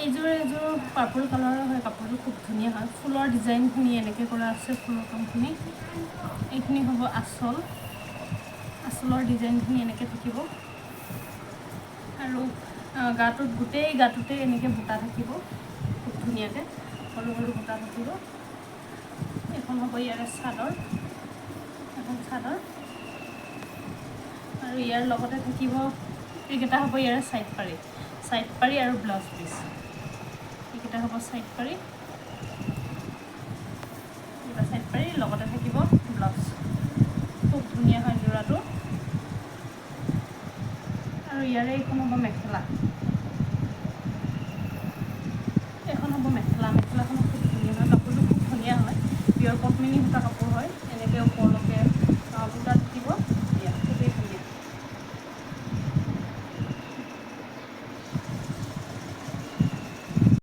এইযোৰ পাৰ্পল কালাৰৰ হয় কাপোৰটো খুব ধুনীয়া হয় ফুলৰ ডিজাইনখিনি এনেকৈ কৰা আছে ফুলৰ কামখিনি এইখিনি হ'ব আঁচলৰ ডিজাইনখিনি এনেকৈ থাকিব আৰু গাটোত গোটেই গাটোতে এনেকৈ বুটা থাকিব খুব ধুনীয়াকৈ সৰু সৰু বুটা থাকিব এখন হ'ব ইয়াৰে চাদৰ এখন চাদৰ আৰু ইয়াৰ লগতে থাকিব এইকেইটা হ'ব ইয়াৰে চাইড পাৰি আৰু ব্লাউজ পিচ এইকেইটা হ'ব চাইড পাৰি লগতে থাকিব ব্লাউজ খুব ধুনীয়া হয় যোৰাটো আৰু ইয়াৰে এইখন হ'ব মেখেলা মেখেলাখনো খুব ধুনীয়া হয় কাপোৰটো খুব ধুনীয়া হয় পিয়ৰ পদ্মিনী সূতা কাপোৰ হয় এনেকৈ ওপৰলৈকে